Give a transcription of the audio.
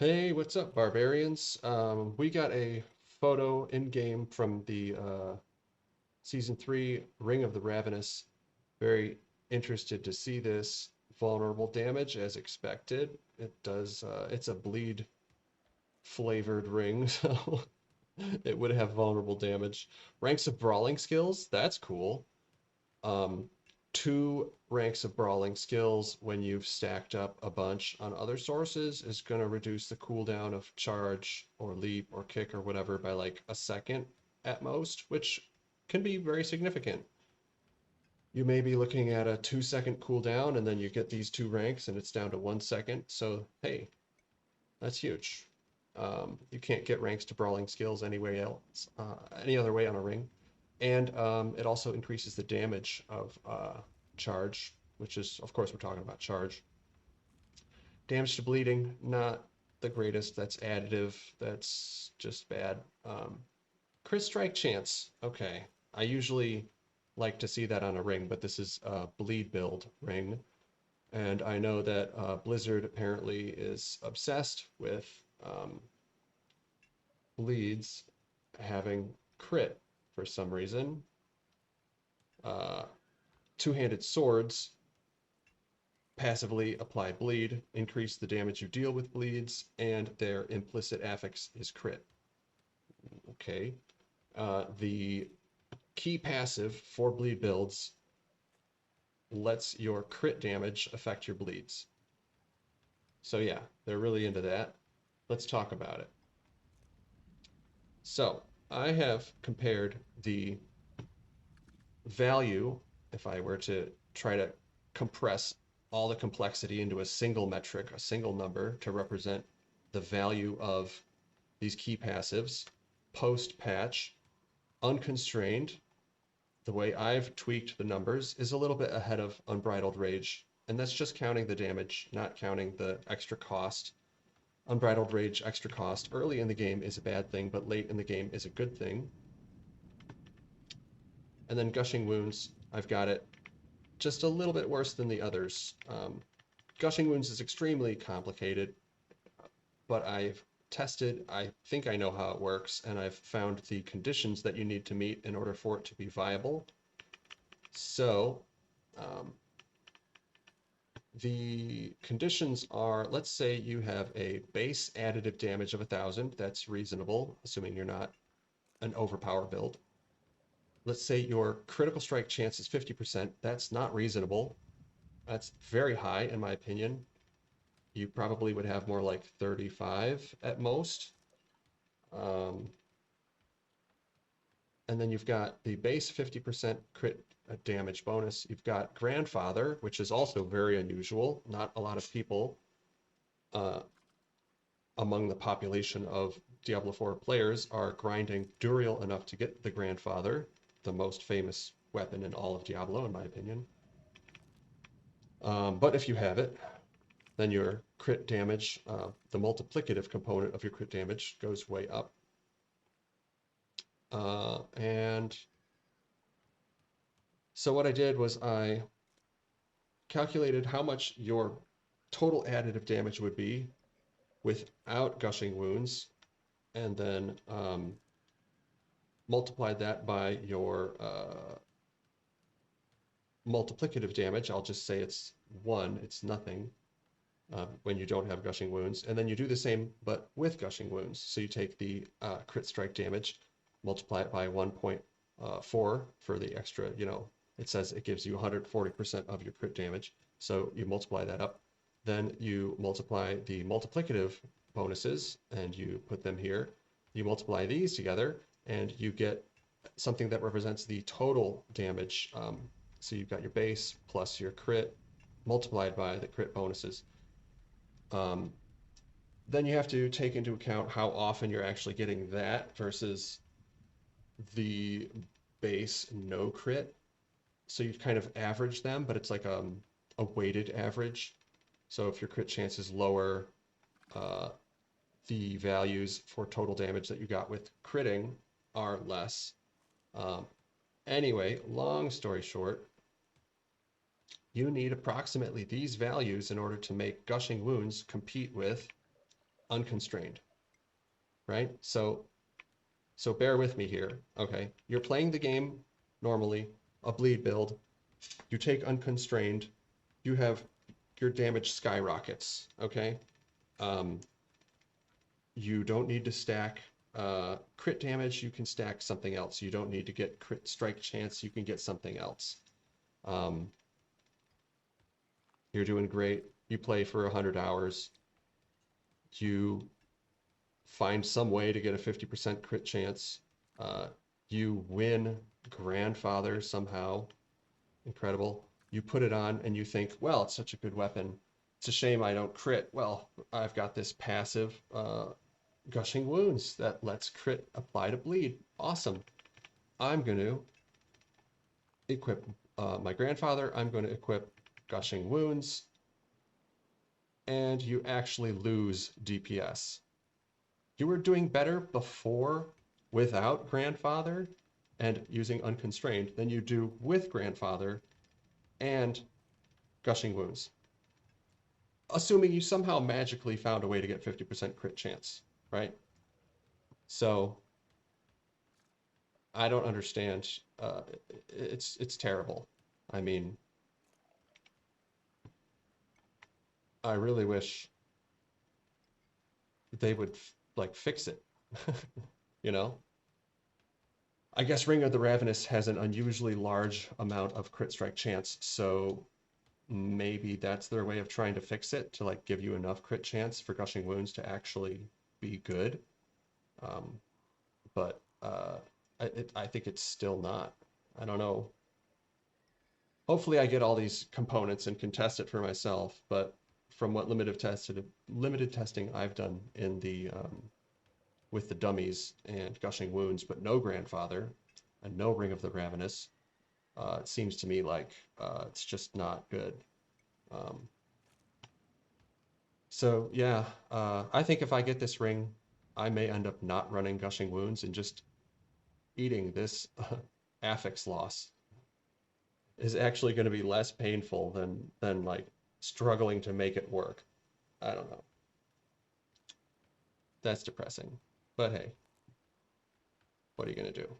Hey, what's up, Barbarians? We got a photo in-game from the Season 3 Ring of the Ravenous. Very interested to see this. Vulnerable damage as expected. It's a bleed flavored ring, so it would have vulnerable damage. Ranks of brawling skills, that's cool. Um, Two ranks of brawling skills when you've stacked up a bunch on other sources is going to reduce the cooldown of charge or leap or kick or whatever by like a second at most, which can be very significant. You may be looking at a 2 second cooldown and then you get these two ranks and it's down to 1 second. So, hey, that's huge. You can't get ranks to brawling skills any other way on a ring. And it also increases the damage of charge, which is, of course, we're talking about charge. Damage to bleeding, not the greatest. That's additive. That's just bad. Crit strike chance. Okay. I usually like to see that on a ring, but this is a bleed build ring. And I know that Blizzard apparently is obsessed with bleeds having crit for some reason. Uh, Two-handed swords passively apply bleed, increase the damage you deal with bleeds, and their implicit affix is crit. Okay. The key passive for bleed builds lets your crit damage affect your bleeds. So yeah, they're really into that. Let's talk about it. So I have compared the value, if I were to try to compress all the complexity into a single metric, a single number to represent the value of these key passives, post-patch, unconstrained, the way I've tweaked the numbers is a little bit ahead of Unbridled Rage, and that's just counting the damage, not counting the extra cost. Unbridled Rage extra cost early in the game is a bad thing, but late in the game is a good thing. And then Gushing Wounds, I've got it just a little bit worse than the others. Gushing Wounds is extremely complicated, but I've tested, I think I know how it works, and I've found the conditions that you need to meet in order for it to be viable. So, um, the conditions are, let's say you have a base additive damage of 1,000. That's reasonable, assuming you're not an overpower build. Let's say your critical strike chance is 50%. That's not reasonable. That's very high, in my opinion. You probably would have more like 35 at most. Um, and then you've got the base 50% crit damage bonus. You've got Grandfather, which is also very unusual. Not a lot of people uh, among the population of Diablo 4 players are grinding Duriel enough to get the Grandfather, the most famous weapon in all of Diablo, in my opinion. But if you have it, then your crit damage, the multiplicative component of your crit damage, goes way up. And so what I did was I calculated how much your total additive damage would be without Gushing Wounds, and then multiplied that by your multiplicative damage. I'll just say it's 1, it's nothing when you don't have Gushing Wounds. And then you do the same, but with Gushing Wounds. So you take the crit strike damage, multiply it by 1.4 for the extra, it says it gives you 140% of your crit damage. So you multiply that up. Then you multiply the multiplicative bonuses and you put them here. You multiply these together and you get something that represents the total damage. So you've got your base plus your crit multiplied by the crit bonuses. Um, then you have to take into account how often you're actually getting that versus the base no crit. So you've kind of averaged them, but it's like a weighted average. So if your crit chance is lower, uh, the values for total damage that you got with critting are less. Um, anyway, long story short, you need approximately these values in order to make Gushing Wounds compete with unconstrained, right? So bear with me here, okay? You're playing the game normally, a bleed build. You take unconstrained, you have your damage skyrockets, okay? Um, you don't need to stack crit damage, you can stack something else. You don't need to get crit strike chance, you can get something else. Um, you're doing great. You play for 100 hours. You find some way to get a 50% crit chance. Uh, you win Grandfather somehow. Incredible. You put it on and you think, well, it's such a good weapon. It's a shame I don't crit. Well, I've got this passive Gushing Wounds that lets crit apply to bleed. Awesome. I'm going to equip my Grandfather. I'm going to equip Gushing Wounds. And you actually lose DPS. You were doing better before without Grandfather and using Unconstrained than you do with Grandfather and Gushing Wounds. Assuming you somehow magically found a way to get 50% crit chance, right? So I don't understand. It's terrible. I mean, I really wish they would like fix it, you know? I guess Ring of the Ravenous has an unusually large amount of crit strike chance, so maybe that's their way of trying to fix it, to like give you enough crit chance for Gushing Wounds to actually be good. Um, but I think it's still not. I don't know. Hopefully I get all these components and can test it for myself, but from what limited testing I've done in the with the dummies and Gushing Wounds, but no Grandfather and no Ring of the Ravenous, it seems to me like it's just not good. Um, so yeah, I think if I get this ring, I may end up not running Gushing Wounds and just eating this affix loss is actually going to be less painful than like struggling to make it work. I don't know. That's depressing. But hey, what are you going to do?